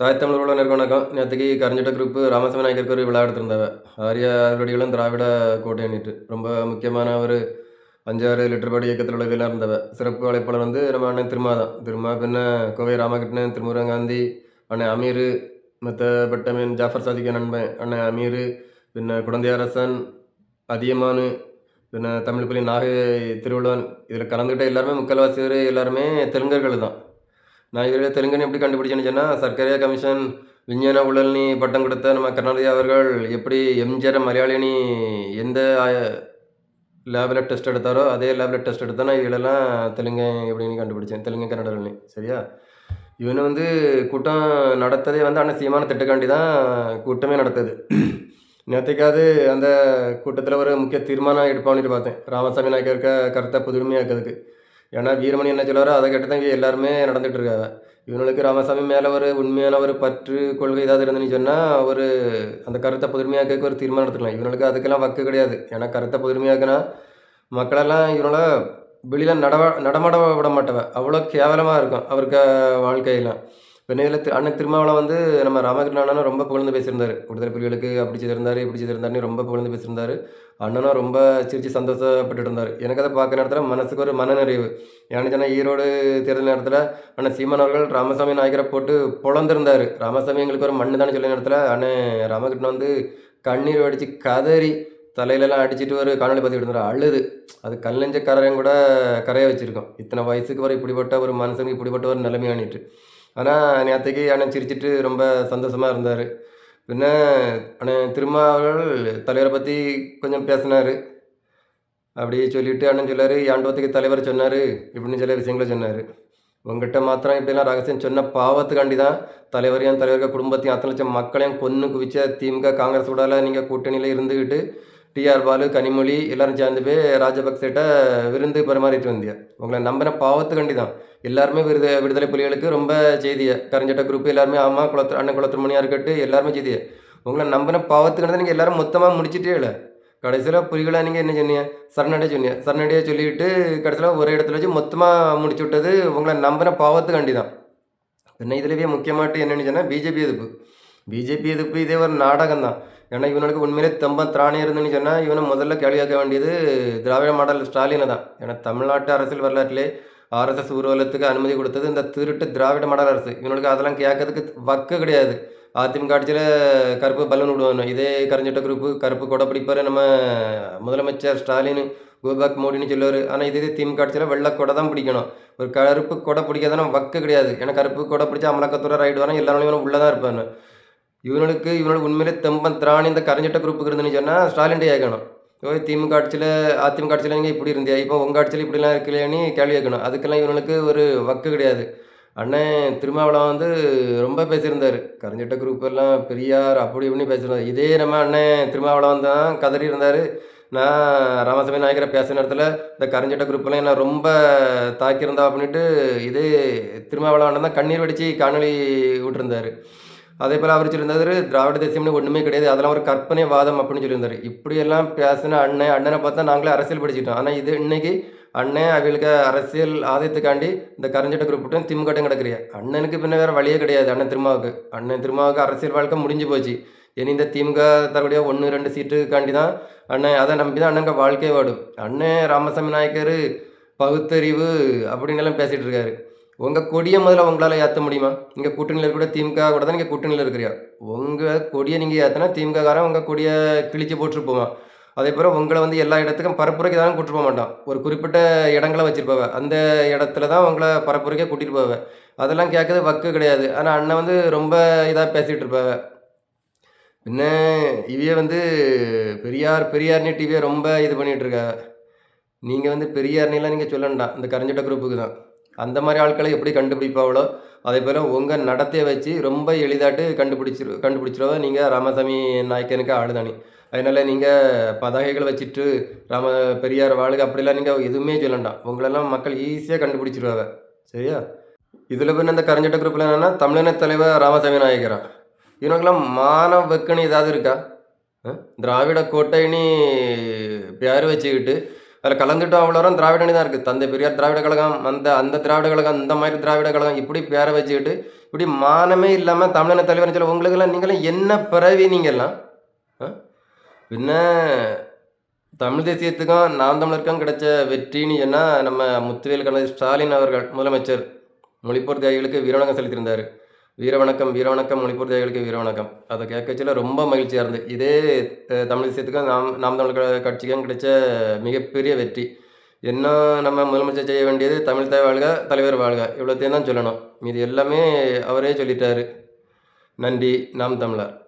தாய் தமிழ் உறவினருக்கு வணக்கம். நேத்தைக்கு கரஞ்சட்ட குரூப்பு ராமசாமி நாயக்கருக்கு ஒரு விழா எடுத்திருந்தாவ. ஆரிய அறுவடிகளும் திராவிட கோட்டைன்னிட்டு. ரொம்ப முக்கியமான ஒரு 5, 6 லிட்டர் பாடி இயக்கத்தில் உள்ளவையெல்லாம் இருந்தவ. சிறப்பு அழைப்பாளர் வந்து நம்ம அண்ணன் திருமா தான். திருமா பின்ன கோவை ராமகிருஷ்ணன், திருமுருகன் காந்தி, அண்ணன் அமீரு, மத்த மீன் ஜாஃபர் சாதிக் நண்பன் அண்ணன் அமீரு, பின்ன குடந்தை அரசன், அதியமானு, பின்ன தமிழ் புலி நாகை திருவள்ளுவன். இதில் கலந்துக்கிட்ட எல்லாருமே முக்கால்வாசி பேர் எல்லாருமே தெலுங்கர்கள் தான். நான் இதில் தெலுங்குன்னு எப்படி கண்டுபிடிச்சேன்னு சொன்னால், சர்க்கரையா கமிஷன் விஞ்ஞான ஊழல்னி பட்டம் கொடுத்த நம்ம கருணாநிதி அவர்கள் எப்படி எம்ஜிஆர் மலையாளினி எந்த லேபில் டெஸ்ட் எடுத்தாரோ, அதே லேபில் டெஸ்ட் எடுத்தா நான் இவங்களெல்லாம் தெலுங்கன் எப்படின்னு கண்டுபிடிச்சேன். தெலுங்கு கன்னடர்கள்னு. சரியா? இவனு வந்து கூட்டம் நடத்ததே வந்து அண்ணன் சீமான திட்டக்காண்டி தான் கூட்டமே நடத்துது. நேத்தைக்காவது அந்த கூட்டத்தில் ஒரு முக்கிய தீர்மானம் எடுப்பான்னு பார்த்தேன். ராமசாமி நாயக்கர் கருத்தை புதுமையாக்கிறதுக்கு. ஏன்னா வீரமணி என்ன சொல்லுவாரோ அதை கேட்டு தான் இங்கே எல்லாருமே நடந்துட்டு இருக்காங்க. இவனுக்கு ராமசாமி மேலே ஒரு உண்மையான ஒரு பற்று கொள்கை ஏதாவது இருந்துன்னு சொன்னால் ஒரு அந்த கருத்தை புதுமையாக்க ஒரு தீர்மானம் எடுத்துக்கலாம். இவனுக்கு அதுக்கெல்லாம் வக்கு கிடையாது. ஏன்னா கருத்தை புதுமையாக்குனா மக்களெல்லாம் இவனோட வெளியில் நடமாட விட மாட்டவ. அவ்வளோ கேவலமாக இருக்கும் அவருக்கு வாழ்க்கையெல்லாம். இப்போ அண்ணன் திருமாவளவன் வந்து நம்ம ராமகிருஷ்ண அண்ணனும் ரொம்ப புகழ்ந்து பேசியிருந்தார். விடுதலை புலிகளுக்கு அப்படி செய்திருந்தாரு, இப்படி செய்திருந்தாருன்னு ரொம்ப புகழ்ந்து பேசியிருந்தார். அண்ணனும் ரொம்ப சிரித்து சந்தோஷப்பட்டுட்டு இருந்தார். எனக்கு அதை பார்க்க நேரத்தில் மனசுக்கு ஒரு மனநிறைவு. ஏன்னு சொன்னால் ஈரோடு தேர்தல் நேரத்தில் அண்ணன் சீமான் அவர்கள் ராமசாமி நாயக்கரை போட்டு பொழந்திருந்தார். ராமசாமி எங்களுக்கு ஒரு மண்ணு தானே சொல்ல நேரத்தில் அண்ணன் ராமகிருஷ்ணன் வந்து கண்ணீர் வடித்து கதறி தலையிலலாம் அடிச்சுட்டு ஒரு காணொலி பதிவு இருந்தார். அழுது அது கல்லெஞ்ச கரையும் கூட கரைய வச்சுருக்கோம். இத்தனை வயசுக்கு வர இப்படிப்பட்ட ஒரு மனுஷனுக்கு இப்படிப்பட்ட ஒரு நிலைமையானிட்டு. ஆனால் நேற்றைக்கு அண்ணன் சிரிச்சிட்டு ரொம்ப சந்தோஷமாக இருந்தார். பின்ன அண்ணன் திருமாவர்கள் தலைவரை பற்றி கொஞ்சம் பேசினார். அப்படி சொல்லிவிட்டு அண்ணன் சொல்லார், ஆண்டவத்துக்கு தலைவர் சொன்னார் இப்படின்னு சில விஷயங்களை சொன்னார். உங்கள்கிட்ட மாத்திரம் இப்படிலாம் ரகசியம் சொன்ன பாவத்துக்காண்டி தான் தலைவரையும் தலைவர்கள் குடும்பத்தையும் அத்தனை லட்சம் மக்களையும் கொன்று குவிச்ச திமுக காங்கிரஸ் கூடால நீங்கள் கூட்டணியில் இருந்துக்கிட்டு டிஆர் பாலு கனிமொழி எல்லாரும் சேர்ந்து போய் ராஜபக்சேட்ட விருந்து பரிமாறிட்டு வந்தியா. உங்களை நம்பின பாவத்துக்காண்டி தான் எல்லாருமே விடுதலை புலிகளுக்கு ரொம்ப செய்தியை கரைஞ்சட்ட குரூப் எல்லாருமே ஆமாம் அண்ணன் குளத்து மணியாக இருக்கட்டும் எல்லாருமே செய்தியை உங்களை நம்பின பாவத்துக்காண்டி தான் நீங்கள் எல்லோரும் மொத்தமாக முடிச்சிட்டே இல்லை. கடைசியில் புலிகளாக நீங்கள் என்ன சொன்னீங்க? சரணடையாக சொல்லிவிட்டு கடைசியில் ஒரு இடத்துல வச்சு மொத்தமாக முடிச்சு விட்டது உங்களை நம்பின பாவத்துக்காண்டி தான். என்ன இதுலேயே முக்கியமாட்டு என்னென்னு சொன்னால் பிஜேபி எதிர்ப்பு இதே ஒரு நாடகம் தான். ஏன்னா இவனுக்கு உண்மையிலே திராணி இருந்துன்னு சொன்னால் இவனை முதல்ல கேள்வியாக்க வேண்டியது திராவிட மாடல் ஸ்டாலினை தான். ஏன்னா தமிழ்நாட்டு அரசியல் வரலாற்றிலே ஆர்எஸ்எஸ் ஊர்வலத்துக்கு அனுமதி கொடுத்தது இந்த திருட்டு திராவிட மாடல் அரசு. இவனுக்கு அதெல்லாம் கேட்கறதுக்கு வக்கு கிடையாது. அதிமுக ஆட்சியில் கருப்பு பலூன் விடுவாங்க. இதே கரைஞ்சட்ட குரூப்பு கருப்பு கொடை பிடிப்பார் நம்ம முதலமைச்சர் ஸ்டாலின் கோபேக் மோடின்னு சொல்லுவார். ஆனால் இதே திமுக ஆட்சியில் வெள்ளை கொடை தான் பிடிக்கணும். ஒரு கருப்பு கொடை பிடிக்காதான வக்கு கிடையாது. ஏன்னா கருப்பு கொடை பிடிச்சா அமலாக்கத்துறை ரைடு வரான் எல்லாரும் இவனும் உள்ளே தான் இருப்பாங்க. இவனுக்கு உண்மையிலே திராணி இந்த கரைஞ்சட்ட குரூப்புக்கு இருந்துன்னு சொன்னால் ஸ்டாலின் கேட்கணும். திமுக ஆட்சியில் அதிமுக ஆட்சியில் நீங்கள் இப்படி இருந்தியா, இப்போ உங்கள் ஆட்சியில் இப்படிலாம் இருக்கலையான்னு கேள்வி கேட்கணும். அதுக்கெல்லாம் இவனுக்கு ஒரு வக்கு கிடையாது. அண்ணன் திருமாவளவன் வந்து ரொம்ப பேசியிருந்தார். கரைஞ்சட்ட குரூப் எல்லாம் பெரியார் அப்படி இப்படின்னு பேசியிருந்தார். இதே நம்ம அண்ணன் திருமாவளவன் தான் கதறி இருந்தார். நான் ராமசாமி நாயக்கரை பேசுகிற நேரத்தில் இந்த கரைஞ்சட்ட குரூப்பெல்லாம் என்ன ரொம்ப தாக்கியிருந்தா அப்படின்ட்டு இதே திருமாவளவன் தான் கண்ணீர் வடித்து காணொலி விட்டுருந்தார். அதே போல் அவர் சொல்லியிருந்தார் திராவிட தேசியம்னு ஒன்றுமே கிடையாது, அதெல்லாம் ஒரு கற்பனை வாதம் அப்படின்னு சொல்லியிருந்தார். இப்படியெல்லாம் பேசின அண்ணனை பார்த்தா நாங்களே அரசியல் படிச்சுட்டோம். ஆனால் இது இன்னைக்கு அண்ணன் அவங்களுக்கு அரசியல் ஆதாயத்துக்காண்டி இந்த கரைஞ்சட்ட குரூப்ட்டும் திமுகட்டும் கிடக்குறியா. அண்ணனுக்கு பின்ன வேறு வழியே கிடையாது. அண்ணன் திருமாவுக்கு அரசியல் வாழ்க்கை முடிஞ்சு போச்சு. இனி இந்த திமுக தரக்கூடிய 1, 2 சீட்டுக்காண்டி தான் அண்ணன் அதை நம்பி தான் அண்ணனுக்கு வாழ்க்கையே வாடும். அண்ணன் ராமசாமி நாயக்கர் பகுத்தறிவு அப்படின்னு எல்லாம் பேசிகிட்டு இருக்காரு. உங்கள் கொடியை முதல்ல உங்களால் ஏற்ற முடியுமா? இங்கே கூட்டணியில் இருக்கக்கூடிய திமுக கூட தான் நீங்கள் கூட்டணியில் இருக்கிறியா. உங்கள் கொடியை நீங்கள் ஏற்றினா திமுககாரன் உங்கள் கொடியை கிழிச்சு போட்டுட்டு போவான். அதே போல் உங்களை வந்து எல்லா இடத்துக்கும் பரப்புரைக்கு தான் கூட்டிட்டு போக மாட்டான். ஒரு குறிப்பிட்ட இடங்களை வச்சுருப்பாவ, அந்த இடத்துல தான் உங்களை பரப்புரைக்கே கூட்டிகிட்டு போவேன். அதெல்லாம் கேட்கறது வக்கு கிடையாது. ஆனால் அண்ணன் வந்து ரொம்ப இதாக பேசிகிட்டு இருப்பாவ. பின்ன இவையே வந்து பெரியார்னு டிவியை ரொம்ப இது பண்ணிகிட்ருக்கா. நீங்கள் வந்து பெரியார்னெலாம் நீங்கள் சொல்லண்டாம் இந்த கரைஞ்சட்ட குரூப்புக்கு தான். அந்த மாதிரி ஆட்களை எப்படி கண்டுபிடிப்பாவளோ அதே போல் உங்கள் நடத்தையை வச்சு ரொம்ப எளிதாட்டு கண்டுபிடிச்சிருவா நீங்கள் ராமசாமி நாயக்கனுக்கு ஆளுதானி. அதனால் நீங்கள் பதாகைகளை வச்சுட்டு பெரியார் வாழ்க அப்படிலாம் நீங்கள் எதுவுமே சொல்லண்டாம். உங்களெல்லாம் மக்கள் ஈஸியாக கண்டுபிடிச்சிருவாங்க. சரியா? இதில் பின்ன இந்த கரைஞ்சட்ட குரூப்பில் என்னென்னா தமிழின தலைவர் ராமசாமி நாயக்கரா. இவனுக்கெல்லாம் மானவ வெக்கணி ஏதாவது இருக்கா? திராவிட கோட்டைன்னு பேர் வச்சுக்கிட்டு அதில் கலந்துட்டோம் அவ்வளோரம் திராவிடனி தான் இருக்குது. தந்தை பெரியார் திராவிட கழகம், அந்த திராவிட கழகம், இந்த மாதிரி திராவிட கழகம் இப்படி பேரை வச்சுக்கிட்டு இப்படி மானமே இல்லாமல் தமிழன தலைவர்னு சொல்ல உங்களுக்கெல்லாம் நீங்களாம் என்ன பிறவி நீங்கள்லாம் ஆ? பின்ன தமிழ் தேசியத்துக்கும் நாம் தமிழருக்கும் கிடைச்ச வெற்றின்னு சொன்னால் நம்ம முத்துவேல் கருணாநிதி ஸ்டாலின் அவர்கள் முதலமைச்சர் மொழிப்போர் தியாகிகளுக்கு வீரவணக்கம் செலுத்தியிருந்தார். வீரவணக்கம் வீரவணக்கம் மொழிப்போர் தியாகிகளுக்கு வீரவணக்கம். அதை கேட்கச்சில ரொம்ப மகிழ்ச்சியாக இருந்தது. இதே தமிழ் தேசியத்துக்கும் நாம் தமிழ் கட்சிக்கும் கிடைச்ச மிகப்பெரிய வெற்றி. இன்னும் நம்ம முதலமைச்சர் செய்ய வேண்டியது தமிழ் தாய் வாழ்க தலைவர் வாழ்க இவ்வளோத்தையும் தான் சொல்லணும். மீதி எல்லாமே அவரே சொல்லிட்டாரு. நன்றி. நாம் தமிழர்.